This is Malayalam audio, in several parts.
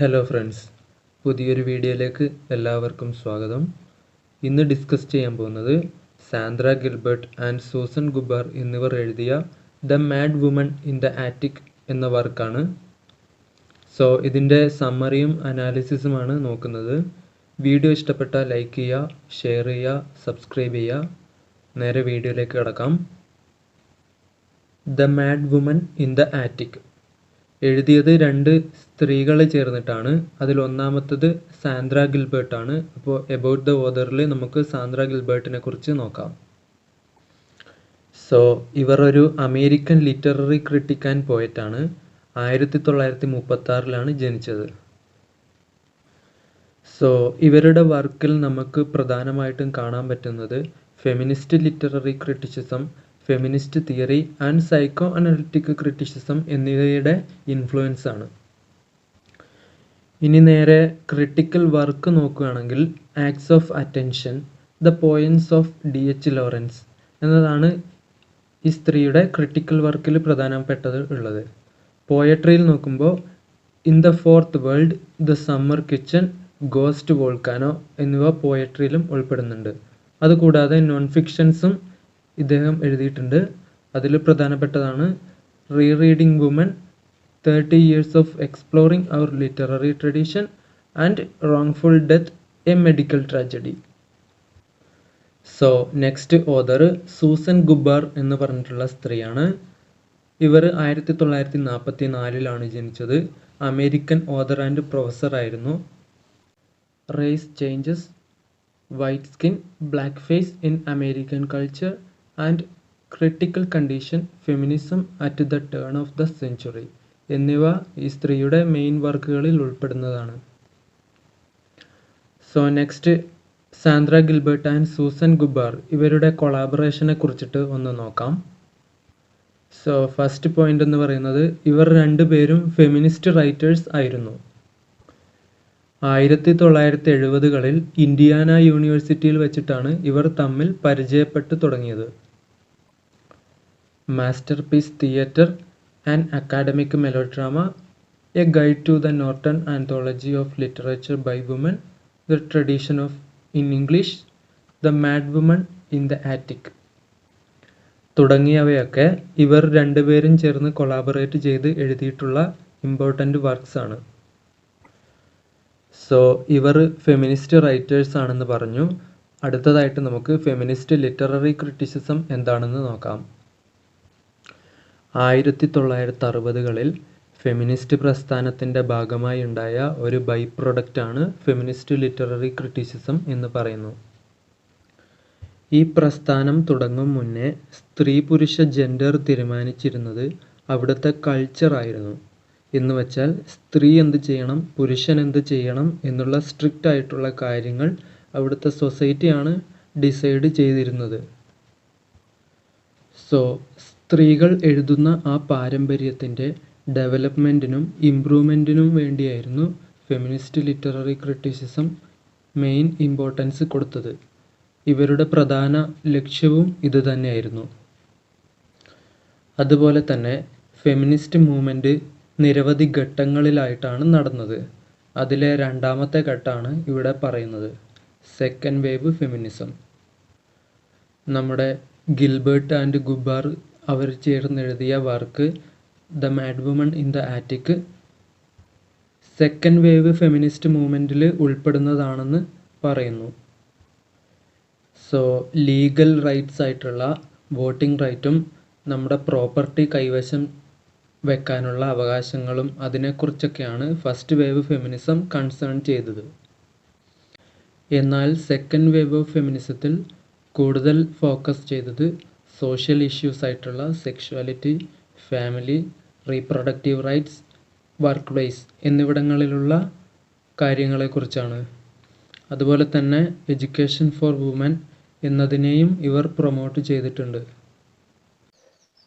ഹലോ ഫ്രണ്ട്സ്, പുതിയൊരു വീഡിയോയിലേക്ക് എല്ലാവർക്കും സ്വാഗതം. ഇന്ന് ഡിസ്കസ് ചെയ്യാൻ പോകുന്നത് സാന്ദ്ര ഗിൽബർട്ട് ആൻഡ് സൂസൻ ഗുബാർ എന്നിവർ എഴുതിയ the mad woman in the attic എന്ന വർക്കാണ്. ഇതിൻ്റെ സമ്മറിയും അനാലിസിസുമാണ് നോക്കുന്നത്. വീഡിയോ ഇഷ്ടപ്പെട്ടാൽ ലൈക്ക് ചെയ്യുക, ഷെയർ ചെയ്യുക, സബ്സ്ക്രൈബ് ചെയ്യുക. നേരെ വീഡിയോയിലേക്ക് കടക്കാം. The mad woman in the attic എഴുതിയത് രണ്ട് സ്ത്രീകൾ ചേർന്നിട്ടാണ്. അതിൽ ഒന്നാമത്തത് സാന്ദ്ര ഗിൽബർട്ട് ആണ്. അപ്പോൾ എബൌട്ട് ദ ഓതറിൽ നമുക്ക് സാന്ദ്ര ഗിൽബർട്ടിനെ കുറിച്ച് നോക്കാം. ഇവർ ഒരു American literary critic and poet ആണ്. 1936 ജനിച്ചത്. ഇവരുടെ വർക്കിൽ നമുക്ക് പ്രധാനമായിട്ടും കാണാൻ പറ്റുന്നത് feminist literary criticism, feminist theory and psycho analytic criticism എന്നിവയുടെ ഇൻഫ്ലുവൻസ് ആണ്. ഇനി നേരെ ക്രിട്ടിക്കൽ വർക്ക് നോക്കുകയാണെങ്കിൽ acts of attention, the poems of DH Lawrence എന്നതാണ് ഈ സ്ത്രീയുടെ ക്രിട്ടിക്കൽ വർക്കിൽ പ്രധാനപ്പെട്ടത് ഉള്ളത്. പോയട്രിയിൽ നോക്കുമ്പോൾ in the fourth world, the summer kitchen, ghost volcano എന്നിവ പോയട്രിയിലും ഉൾപ്പെടുന്നുണ്ട്. അതുകൂടാതെ നോൺ ഫിക്ഷൻസും ഇദ്ദേഹം എഴുതിയിട്ടുണ്ട്. അതിൽ പ്രധാനപ്പെട്ടതാണ് റീറീഡിംഗ് woman, 30 years of exploring our literary tradition and wrongful death, a medical tragedy. Next author Susan Gubar എന്ന് പറഞ്ഞിട്ടുള്ള സ്ത്രീയാണ്. ഇവർ 1944 ജനിച്ചത്. അമേരിക്കൻ ഓതർ ആൻഡ് പ്രൊഫസർ ആയിരുന്നു. Race changes, white skin, black face in American culture and critical condition, feminism at the turn of the century എന്നിവ ഈ സ്ത്രീയുടെ മെയിൻ വർക്കുകളിൽ ഉൾപ്പെടുന്നതാണ്. Next Sandra Gilbert and Susan Gubar ഇവരുടെ കൊളാബറേഷനെ കുറിച്ചിട്ട് ഒന്ന് നോക്കാം. ഫസ്റ്റ് പോയിന്റ് എന്ന് പറയുന്നത് ഇവർ രണ്ടുപേരും ഫെമിനിസ്റ്റ് റൈറ്റേഴ്സ് ആയിരുന്നു. 1970-കളിൽ ഇൻഡിയാന യൂണിവേഴ്സിറ്റിയിൽ വെച്ചിട്ടാണ് ഇവർ തമ്മിൽ പരിചയപ്പെട്ടു തുടങ്ങിയത്. Masterpiece theatre, an academic melodrama, a guide to the Norton anthology of literature by women, the tradition of in English, the mad woman in the attic തുടങ്ങിയവയൊക്കെ ഇവർ രണ്ടുപേരും ചേർന്ന് കൊളാബറേറ്റ് ചെയ്ത് എഴുതിയിട്ടുള്ള ഇമ്പോർട്ടൻ്റ് വർക്ക്സ് ആണ്. ഇവർ ഫെമിനിസ്റ്റ് റൈറ്റേഴ്സ് ആണെന്ന് പറഞ്ഞു. അടുത്തതായിട്ട് നമുക്ക് ഫെമിനിസ്റ്റ് ലിറ്റററി ക്രിറ്റിസിസം എന്താണെന്ന് നോക്കാം. 1960-കളിൽ ഫെമിനിസ്റ്റ് പ്രസ്ഥാനത്തിൻ്റെ ഭാഗമായി ഉണ്ടായ ഒരു ബൈ പ്രൊഡക്റ്റാണ് ഫെമിനിസ്റ്റ് ലിറ്റററി ക്രിറ്റിസിസം എന്ന് പറയുന്നു. ഈ പ്രസ്ഥാനം തുടങ്ങും മുന്നേ സ്ത്രീ പുരുഷ ജെൻഡർ തീരുമാനിച്ചിരുന്നത് അവിടുത്തെ കൾച്ചറായിരുന്നു. എന്ന് വെച്ചാൽ സ്ത്രീ എന്ത് ചെയ്യണം, പുരുഷൻ എന്ത് ചെയ്യണം എന്നുള്ള സ്ട്രിക്റ്റ് ആയിട്ടുള്ള കാര്യങ്ങൾ അവിടുത്തെ സൊസൈറ്റിയാണ് ഡിസൈഡ് ചെയ്തിരുന്നത്. സ്ത്രീകൾ എഴുതുന്ന ആ പാരമ്പര്യത്തിൻ്റെ ഡെവലപ്മെൻറ്റിനും ഇംപ്രൂവ്മെൻറ്റിനും വേണ്ടിയായിരുന്നു feminist literary criticism main importance കൊടുത്തത്. ഇവരുടെ പ്രധാന ലക്ഷ്യവും ഇത് തന്നെയായിരുന്നു. അതുപോലെ തന്നെ ഫെമിനിസ്റ്റ് മൂവ്മെൻറ്റ് നിരവധി ഘട്ടങ്ങളിലായിട്ടാണ് നടന്നത്. അതിലെ രണ്ടാമത്തെ ഘട്ടമാണ് ഇവിടെ പറയുന്നത്, സെക്കൻഡ് വേവ് ഫെമിനിസം. നമ്മുടെ ഗിൽബർട്ട് ആൻഡ് ഗുബാർ അവർ ചേർന്നെഴുതിയ work the mad woman in the attic second wave feminist മൂവ്മെൻറ്റിൽ ഉൾപ്പെടുന്നതാണെന്ന് പറയുന്നു. ലീഗൽ റൈറ്റ്സ് ആയിട്ടുള്ള വോട്ടിംഗ് റൈറ്റും നമ്മുടെ പ്രോപ്പർട്ടി കൈവശം വെക്കാനുള്ള അവകാശങ്ങളും അതിനെക്കുറിച്ചൊക്കെയാണ് ഫസ്റ്റ് വേവ് ഫെമിനിസം കൺസേൺ ചെയ്തത്. എന്നാൽ സെക്കൻഡ് വേവ് ഓഫ് ഫെമിനിസത്തിൽ കൂടുതൽ ഫോക്കസ് ചെയ്തത് സോഷ്യൽ ഇഷ്യൂസ് ആയിട്ടുള്ള sexuality, family, reproductive rights, work place എന്നിവിടങ്ങളിലുള്ള കാര്യങ്ങളെക്കുറിച്ചാണ്. അതുപോലെ തന്നെ എഡ്യൂക്കേഷൻ ഫോർ വുമൻ എന്നതിനെയും ഇവർ പ്രൊമോട്ട് ചെയ്തിട്ടുണ്ട്.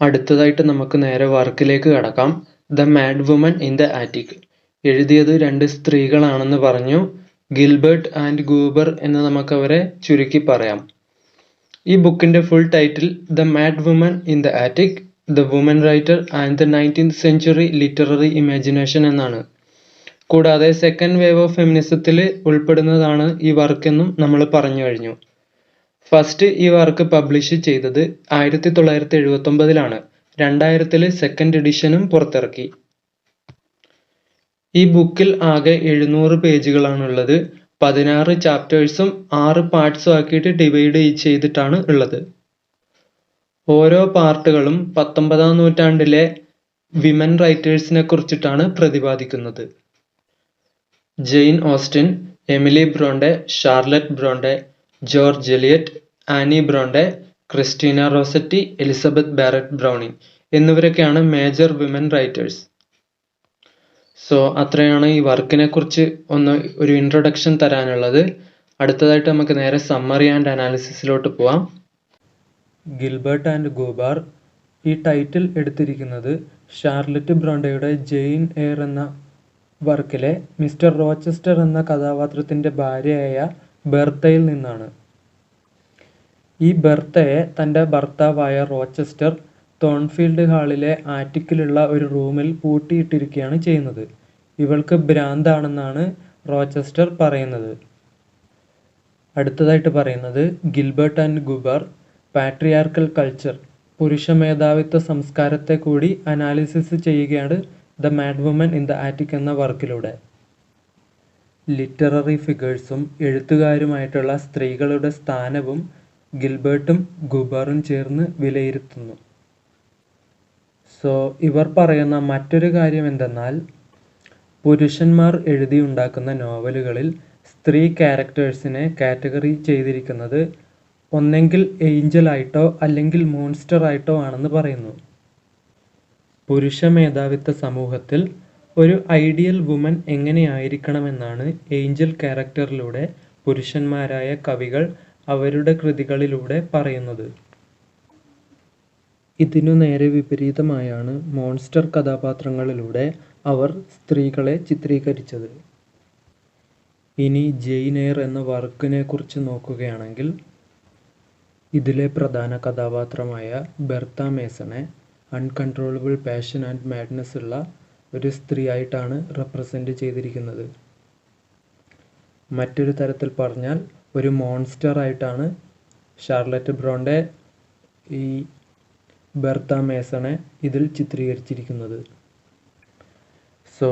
അടുത്തതായിട്ട് നമുക്ക് നേരെ വർക്കിലേക്ക് കടക്കാം. The mad woman in the attic എഴുതിയത് രണ്ട് സ്ത്രീകളാണെന്ന് പറഞ്ഞു. ഗിൽബർട്ട് ആൻഡ് ഗൂബർ എന്ന് നമുക്ക് അവരെ ചുരുക്കി പറയാം. ഈ ബുക്കിൻ്റെ full title the mad woman in the attic, the woman writer and the 19th century literary imagination എന്നാണ്. കൂടാതെ സെക്കൻഡ് വേവ് ഓഫ് ഫെമിനിസത്തിൽ ഉൾപ്പെടുന്നതാണ് ഈ വർക്ക് എന്നും നമ്മൾ പറഞ്ഞു കഴിഞ്ഞു. ഫസ്റ്റ് ഈ വർക്ക് പബ്ലിഷ് ചെയ്തത് 1979 2000 സെക്കൻഡ് എഡിഷനും പുറത്തിറക്കി. ഈ ബുക്കിൽ ആകെ 700 പേജുകളാണുള്ളത്. 16 ചാപ്റ്റേഴ്സും 6 പാർട്സും ആക്കിയിട്ട് ഡിവൈഡ് ചെയ്തിട്ടാണ് ഉള്ളത്. ഓരോ പാർട്ടുകളും 19-ാം നൂറ്റാണ്ടിലെ വിമൻ റൈറ്റേഴ്സിനെ കുറിച്ചിട്ടാണ് പ്രതിപാദിക്കുന്നത്. Jane Austen, Emily Bronte, Charlotte Bronte, George Eliot, Anne Bronte, Christina Rossetti, Elizabeth Barrett Browning എന്നിവരൊക്കെയാണ് മേജർ വിമൻ റൈറ്റേഴ്സ്. സോ അത്രയാണ് ഈ വർക്കിനെ കുറിച്ച് ഒരു ഇൻട്രൊഡക്ഷൻ തരാനുള്ളത്. അടുത്തതായിട്ട് നമുക്ക് നേരെ സമ്മറി ആൻഡ് അനാലിസിസിലോട്ട് പോവാം. ഗിൽബർട്ട് ആൻഡ് ഗൂബാർ ഈ ടൈറ്റിൽ എടുത്തിരിക്കുന്നത് ഷാർലറ്റ് ബ്രോണ്ടയുടെ ജെയിൻ എയർ എന്ന വർക്കിലെ മിസ്റ്റർ റോച്ചസ്റ്റർ എന്ന കഥാപാത്രത്തിൻ്റെ ഭാര്യയായ ബെർത്തയിൽ നിന്നാണ്. ഈ ബെർത്തയെ തൻ്റെ ഭർത്താവായ റോച്ചസ്റ്റർ തോൺഫീൽഡ് ഹാളിലെ ആറ്റിക്കിലുള്ള ഒരു റൂമിൽ പൂട്ടിയിട്ടിരിക്കുകയാണ് ചെയ്യുന്നത്. ഇവൾക്ക് ഭ്രാന്താണെന്നാണ് റോച്ചസ്റ്റർ പറയുന്നത്. അടുത്തതായിട്ട് പറയുന്നത് Gilbert and Gubar patriarchal culture, പുരുഷ മേധാവിത്വ സംസ്കാരത്തെ കൂടി അനാലിസിസ് ചെയ്യുകയാണ് the mad woman in the attic എന്ന വർക്കിലൂടെ. ലിറ്റററി ഫിഗേഴ്സും എഴുത്തുകാരുമായിട്ടുള്ള സ്ത്രീകളുടെ സ്ഥാനവും ഗിൽബർട്ടും ഗൂബാറും ചേർന്ന് വിലയിരുത്തുന്നു. സോ ഇവർ പറയുന്ന മറ്റൊരു കാര്യം എന്തെന്നാൽ, പുരുഷന്മാർ എഴുതിയുണ്ടാക്കുന്ന നോവലുകളിൽ സ്ത്രീ ക്യാരക്ടേഴ്സിനെ കാറ്റഗറി ചെയ്തിരിക്കുന്നത് ഒന്നെങ്കിൽ ഏഞ്ചൽ ആയിട്ടോ അല്ലെങ്കിൽ മോൺസ്റ്റർ ആയിട്ടോ ആണെന്ന് പറയുന്നു. പുരുഷ മേധാവിത്വ സമൂഹത്തിൽ ഒരു ഐഡിയൽ വുമൻ എങ്ങനെയായിരിക്കണമെന്നാണ് ഏഞ്ചൽ ക്യാരക്ടറിലൂടെ പുരുഷന്മാരായ കവികൾ അവരുടെ കൃതികളിലൂടെ പറയുന്നത്. ഇതിനു നേരെ വിപരീതമായാണ് മോൺസ്റ്റർ കഥാപാത്രങ്ങളിലൂടെ അവർ സ്ത്രീകളെ ചിത്രീകരിച്ചത്. ഇനി ജെയിൻ എയർ എന്ന വർക്കിനെ കുറിച്ച് നോക്കുകയാണെങ്കിൽ, ഇതിലെ പ്രധാന കഥാപാത്രമായ ബെർത്ത മേസണെ അൺകൺട്രോളബിൾ പാഷൻ ആൻഡ് മാഡ്നസ് ഉള്ള ഒരു സ്ത്രീയായിട്ടാണ് റെപ്രസെൻ്റ് ചെയ്തിരിക്കുന്നത്. മറ്റൊരു തരത്തിൽ പറഞ്ഞാൽ ഒരു മോൺസ്റ്റർ ആയിട്ടാണ് ഷാർലറ്റ് ബ്രോണ്ടെ ഈ ബെർത്ത മേസണെ ഇതിൽ ചിത്രീകരിച്ചിരിക്കുന്നത്. സോ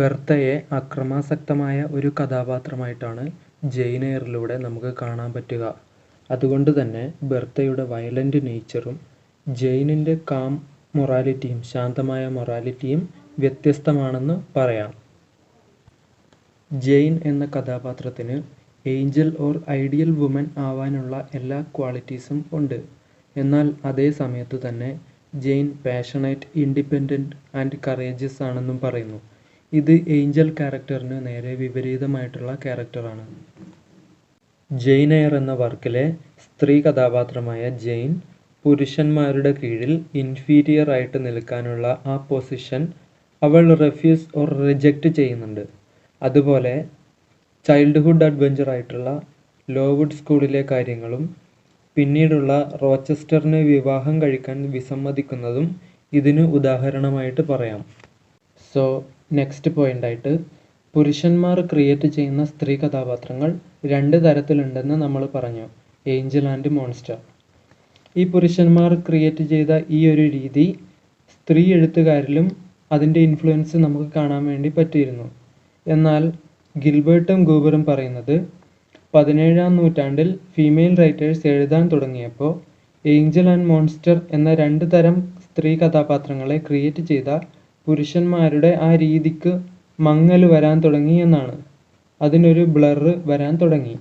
ബെർത്തയെ അക്രമാസക്തമായ ഒരു കഥാപാത്രമായിട്ടാണ് ജെയിൻ എയറിലൂടെ നമുക്ക് കാണാൻ പറ്റുക. അതുകൊണ്ട് തന്നെ ബെർത്തയുടെ വയലൻ്റ് നേച്ചറും ജെയിനിൻ്റെ കാം മൊറാലിറ്റിയും ശാന്തമായ മൊറാലിറ്റിയും വ്യത്യസ്തമാണെന്ന് പറയാം. ജെയിൻ എന്ന കഥാപാത്രത്തിന് ഏഞ്ചൽ ഓർ ഐഡിയൽ വുമൻ ആവാനുള്ള എല്ലാ ക്വാളിറ്റീസും ഉണ്ട്. എന്നാൽ അതേ സമയത്ത് തന്നെ Jane passionate, independent and courageous ആണെന്നും പറയുന്നു. ഇത് ഏഞ്ചൽ ക്യാരക്ടറിന് നേരെ വിപരീതമായിട്ടുള്ള ക്യാരക്ടറാണ്. ജെയിൻ എയർ എന്ന വർക്കിലെ സ്ത്രീ കഥാപാത്രമായ ജെയിൻ പുരുഷന്മാരുടെ കീഴിൽ ഇൻഫീരിയർ ആയിട്ട് നിൽക്കാനുള്ള ആ പൊസിഷൻ അവൾ റെഫ്യൂസ് ഓർ റിജക്റ്റ് ചെയ്യുന്നുണ്ട്. അതുപോലെ ചൈൽഡ്ഹുഡ് അഡ്വഞ്ചർ ആയിട്ടുള്ള ലോവുഡ് സ്കൂളിലെ കാര്യങ്ങളും പിന്നീടുള്ള റോച്ചസ്റ്ററിനെ വിവാഹം കഴിക്കാൻ വിസമ്മതിക്കുന്നതും ഇതിന് ഉദാഹരണമായിട്ട് പറയാം. സോ നെക്സ്റ്റ് പോയിൻ്റായിട്ട് പുരുഷന്മാർ ക്രിയേറ്റ് ചെയ്യുന്ന സ്ത്രീ കഥാപാത്രങ്ങൾ 2 തരത്തിലുണ്ടെന്ന് നമ്മൾ പറഞ്ഞു, ഏഞ്ചൽ ആൻഡ് മോൺസ്റ്റർ. ഈ പുരുഷന്മാർ ക്രിയേറ്റ് ചെയ്ത ഈ ഒരു രീതി സ്ത്രീ എഴുത്തുകാരിലും അതിൻ്റെ ഇൻഫ്ലുവൻസ് നമുക്ക് കാണാൻ വേണ്ടി പറ്റിയിരുന്നു. എന്നാൽ ഗിൽബർട്ടും ഗൂബറും പറയുന്നത് 17-ാം നൂറ്റാണ്ടിൽ ഫീമെയിൽ റൈറ്റേഴ്സ് എഴുതാൻ തുടങ്ങിയപ്പോൾ ഏഞ്ചൽ ആൻഡ് മോൺസ്റ്റർ എന്ന 2 തരം സ്ത്രീ കഥാപാത്രങ്ങളെ ക്രിയേറ്റ് ചെയ്ത പുരുഷന്മാരുടെ ആ രീതിക്ക് മങ്ങൽ വരാൻ തുടങ്ങി എന്നാണ്. അതിനൊരു ബ്ലറ് വരാൻ തുടങ്ങി.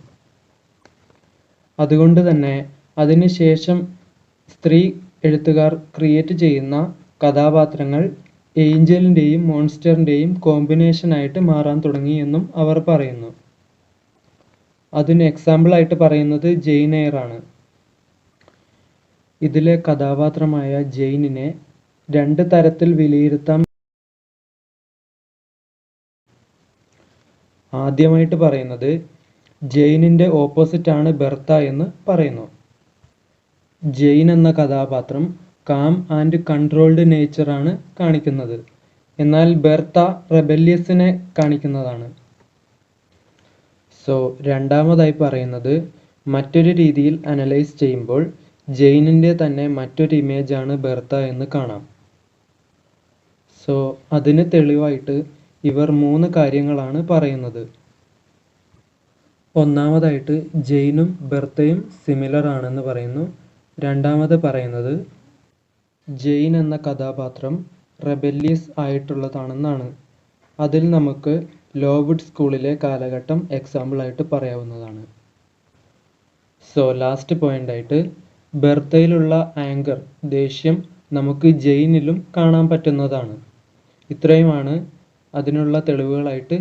അതുകൊണ്ട് തന്നെ അതിനുശേഷം സ്ത്രീ എഴുത്തുകാർ ക്രിയേറ്റ് ചെയ്യുന്ന കഥാപാത്രങ്ങൾ ഏഞ്ചലിൻ്റെയും മോൺസ്റ്ററിൻ്റെയും കോമ്പിനേഷനായിട്ട് മാറാൻ തുടങ്ങി എന്നും അവർ പറയുന്നു. അതിന് എക്സാമ്പിളായിട്ട് പറയുന്നത് ജെയിൻ എയർ ആണ്. ഇതിലെ കഥാപാത്രമായ ജെയിനിനെ 2 തരത്തിൽ വിലയിരുത്താം. ആദ്യമായിട്ട് പറയുന്നത് ജെയിനിൻ്റെ ഓപ്പോസിറ്റാണ് ബെർത്ത എന്ന് പറയുന്നു. ജെയിൻ എന്ന കഥാപാത്രം കാം ആൻഡ് കൺട്രോൾഡ് നേച്ചറാണ് കാണിക്കുന്നത്. എന്നാൽ ബെർത്ത റെബല്യസിനെ കാണിക്കുന്നതാണ്. സോ രണ്ടാമതായി പറയുന്നത് മറ്റൊരു രീതിയിൽ അനലൈസ് ചെയ്യുമ്പോൾ ജെയിനിൻ്റെ തന്നെ മറ്റൊരു ഇമേജാണ് ബെർത്ത എന്ന് കാണാം. സോ അതിന് തെളിവായിട്ട് ഇവർ 3 കാര്യങ്ങളാണ് പറയുന്നത്. ഒന്നാമതായിട്ട് ജെയിനും ബെർത്തയും സിമിലർ ആണെന്ന് പറയുന്നു. രണ്ടാമത് പറയുന്നത് ജെയിൻ എന്ന കഥാപാത്രം റെബല്യസ് ആയിട്ടുള്ളതാണെന്നാണ്. അതിൽ നമുക്ക് ലോവുഡ് സ്കൂളിലെ കാലഘട്ടം എക്സാമ്പിളായിട്ട് പറയാവുന്നതാണ്. സോ ലാസ്റ്റ് പോയിൻ്റായിട്ട് ബെർത്തയിലുള്ള ആങ്കർ, ദേഷ്യം നമുക്ക് ജെയിനിലും കാണാൻ പറ്റുന്നതാണ്. ഇത്രയുമാണ് അതിനുള്ള തെളിവുകളായിട്ട്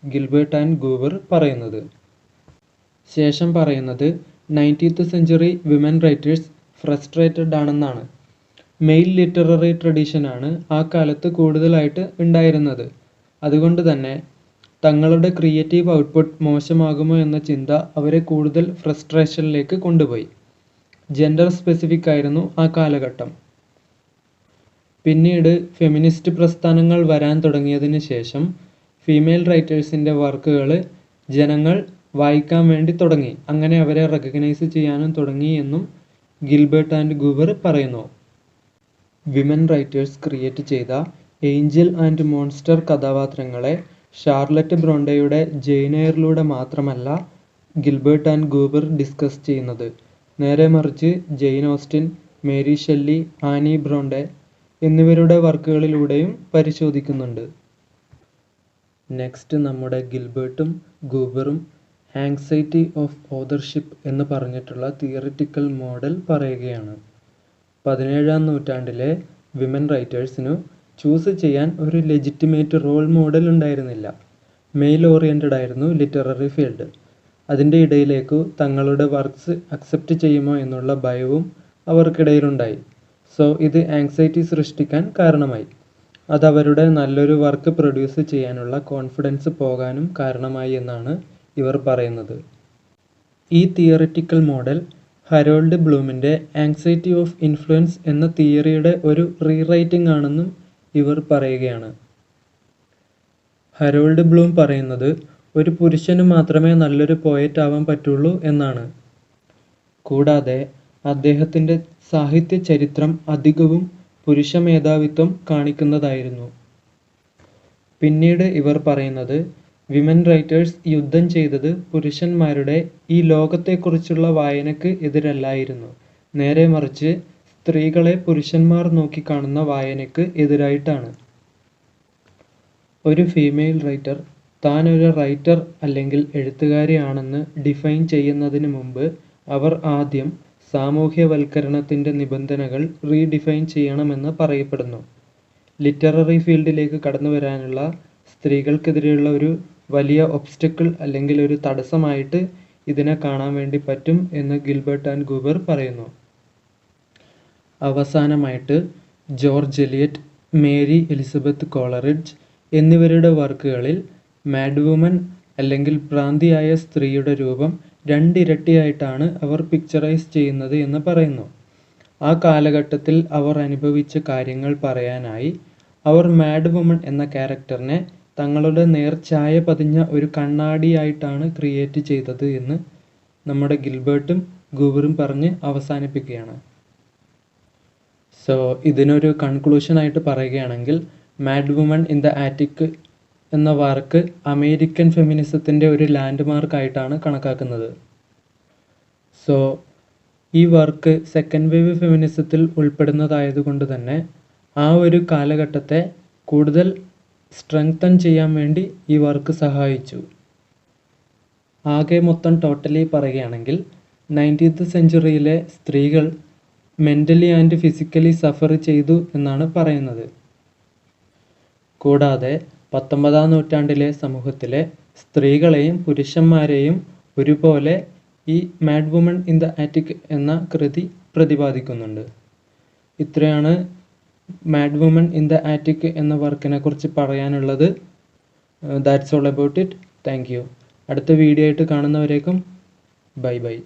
ഗിൽബർട്ട് ആൻഡ് ഗൂവർ പറയുന്നത്. ശേഷം പറയുന്നത് 19th century women writers frustrated ആണെന്നാണ്. മെയിൽ ലിറ്റററി ട്രഡീഷനാണ് ആ കാലത്ത് കൂടുതലായിട്ട് ഉണ്ടായിരുന്നത്. അതുകൊണ്ട് തന്നെ തങ്ങളുടെ ക്രിയേറ്റീവ് ഔട്ട്പുട്ട് മോശമാകുമോ എന്ന ചിന്ത അവരെ കൂടുതൽ ഫ്രസ്ട്രേഷനിലേക്ക് കൊണ്ടുപോയി. ജെൻഡർ സ്പെസിഫിക് ആയിരുന്നു ആ കാലഘട്ടം. പിന്നീട് ഫെമിനിസ്റ്റ് പ്രസ്ഥാനങ്ങൾ വരാൻ തുടങ്ങിയതിന് ശേഷം ഫീമെയിൽ റൈറ്റേഴ്സിൻ്റെ വർക്കുകൾ ജനങ്ങൾ വായിക്കാൻ വേണ്ടി തുടങ്ങി. അങ്ങനെ അവരെ റെക്കഗ്നൈസ് ചെയ്യാനും തുടങ്ങി എന്നും ഗിൽബർട്ട് ആൻഡ് ഗൂവർ പറയുന്നു. വിമൻ റൈറ്റേഴ്സ് ക്രിയേറ്റ് ചെയ്ത ഏഞ്ചൽ ആൻഡ് മോൺസ്റ്റർ കഥാപാത്രങ്ങളെ ഷാർലറ്റ് ബ്രോണ്ടയുടെ ജെയിൻ എയറിലൂടെ മാത്രമല്ല ഗിൽബർട്ട് ആൻഡ് ഗൂവർ ഡിസ്കസ് ചെയ്യുന്നത്. നേരെ മറിച്ച് Jane Austen, Mary Shelley, Anne Bronte എന്നിവരുടെ വർക്കുകളിലൂടെയും പരിശോധിക്കുന്നുണ്ട്. നെക്സ്റ്റ് നമ്മുടെ ഗിൽബർട്ടും ഗൂവറും ആങ്സൈറ്റി ഓഫ് ഓതർഷിപ്പ് എന്ന് പറഞ്ഞിട്ടുള്ള തിയറിറ്റിക്കൽ മോഡൽ പറയുകയാണ്. 17ാം നൂറ്റാണ്ടിലെ വിമൻ റൈറ്റേഴ്സിനു ചൂസ് ചെയ്യാൻ ഒരു ലെജിറ്റിമേറ്റ് റോൾ മോഡൽ ഉണ്ടായിരുന്നില്ല. മെയിൽ ഓറിയൻറ്റഡ് ആയിരുന്നു ലിറ്റററി ഫീൽഡ്. അതിൻ്റെ ഇടയിലേക്കു തങ്ങളുടെ വർക്ക്സ് അക്സെപ്റ്റ് ചെയ്യുമോ എന്നുള്ള ഭയവും അവർക്കിടയിലുണ്ടായി. സോ ഇത് ആങ്സൈറ്റി സൃഷ്ടിക്കാൻ കാരണമായി. അതവരുടെ നല്ലൊരു വർക്ക് പ്രൊഡ്യൂസ് ചെയ്യാനുള്ള കോൺഫിഡൻസ് പോകാനും കാരണമായി എന്നാണ് ഇവർ പറയുന്നത്. ഈ തിയറിറ്റിക്കൽ മോഡൽ ഹരോൾഡ് ബ്ലൂമിൻ്റെ ആങ്സൈറ്റി ഓഫ് ഇൻഫ്ലുവൻസ് എന്ന തിയറിയുടെ ഒരു റീറൈറ്റിംഗ് ആണെന്നും ഇവർ പറയുകയാണ്. ഹരോൾഡ് ബ്ലൂം പറയുന്നത് ഒരു പുരുഷന് മാത്രമേ നല്ലൊരു പോയറ്റ് ആവാൻ പറ്റുള്ളൂ എന്നാണ്. കൂടാതെ അദ്ദേഹത്തിൻ്റെ സാഹിത്യ ചരിത്രം അധികവും പുരുഷ മേധാവിത്വം കാണിക്കുന്നതായിരുന്നു. പിന്നീട് ഇവർ പറയുന്നത് വിമൻ റൈറ്റേഴ്സ് യുദ്ധം ചെയ്തത് പുരുഷന്മാരുടെ ഈ ലോകത്തെക്കുറിച്ചുള്ള വായനയ്ക്ക് എതിരല്ലായിരുന്നു. നേരെ മറിച്ച് സ്ത്രീകളെ പുരുഷന്മാർ നോക്കിക്കാണുന്ന വായനയ്ക്ക് എതിരായിട്ടാണ്. ഒരു ഫീമെയിൽ റൈറ്റർ താൻ ഒരു റൈറ്റർ അല്ലെങ്കിൽ എഴുത്തുകാരിയാണെന്ന് ഡിഫൈൻ ചെയ്യുന്നതിന് മുമ്പ് അവർ ആദ്യം സാമൂഹ്യവൽക്കരണത്തിൻ്റെ നിബന്ധനകൾ റീഡിഫൈൻ ചെയ്യണമെന്ന് പറയപ്പെടുന്നു. ലിറ്റററി ഫീൽഡിലേക്ക് കടന്നു വരാനുള്ള സ്ത്രീകൾക്കെതിരെയുള്ള ഒരു വലിയ ഒബ്സ്റ്റക്കിൾ അല്ലെങ്കിൽ ഒരു തടസ്സമായിട്ട് ഇതിനെ കാണാൻ വേണ്ടി പറ്റും എന്ന് ഗിൽബർട്ട് ആൻഡ് ഗൂവർ പറയുന്നു. അവസാനമായിട്ട് George Eliot, Mary Elizabeth Coleridge എന്നിവരുടെ വർക്കുകളിൽ മാഡ് വുമൻ അല്ലെങ്കിൽ ഭ്രാന്തിയായ സ്ത്രീയുടെ രൂപം 2 ഇരട്ടിയായിട്ടാണ് അവർ പിക്ചറൈസ് ചെയ്യുന്നത് എന്ന് പറയുന്നു. ആ കാലഘട്ടത്തിൽ അവർ അനുഭവിച്ച കാര്യങ്ങൾ പറയാനായി അവർ മാഡ് വുമൻ എന്ന ക്യാരക്ടറിനെ തങ്ങളുടെ നേർഛായ പതിഞ്ഞ ഒരു കണ്ണാടിയായിട്ടാണ് ക്രിയേറ്റ് ചെയ്തത് എന്ന് നമ്മുടെ ഗിൽബർട്ടും ഗൂവറും പറഞ്ഞ് അവസാനിപ്പിക്കുകയാണ്. സോ ഇതിനൊരു കൺക്ലൂഷനായിട്ട് പറയുകയാണെങ്കിൽ mad woman in the attic എന്ന വർക്ക് അമേരിക്കൻ ഫെമിനിസത്തിൻ്റെ ഒരു ലാൻഡ് മാർക്കായിട്ടാണ് കണക്കാക്കുന്നത്. സോ ഈ വർക്ക് സെക്കൻഡ് വേവ് ഫെമിനിസത്തിൽ ഉൾപ്പെടുന്നതായതുകൊണ്ട് തന്നെ ആ ഒരു കാലഘട്ടത്തെ കൂടുതൽ സ്ട്രെങ്തൻ ചെയ്യാൻ വേണ്ടി ഈ വർക്ക് സഹായിച്ചു. ആകെ മൊത്തം ടോട്ടലി പറയുകയാണെങ്കിൽ 19th സെഞ്ച്വറിയിലെ സ്ത്രീകൾ മെൻ്റലി ആൻഡ് ഫിസിക്കലി സഫർ ചെയ്തു എന്നാണ് പറയുന്നത്. കൂടാതെ 19ാം നൂറ്റാണ്ടിലെ സമൂഹത്തിലെ സ്ത്രീകളെയും പുരുഷന്മാരെയും ഒരുപോലെ ഈ mad woman in the attic എന്ന കൃതി പ്രതിപാദിക്കുന്നുണ്ട്. ഇത്രയാണ് mad woman in the attic എന്ന വർക്കിനെ കുറിച്ച് പറയാനുള്ളത്. That's all about it. Thank you. അടുത്ത വീഡിയോ ആയിട്ട് കാണുന്നവരേക്കും ബൈ ബൈ.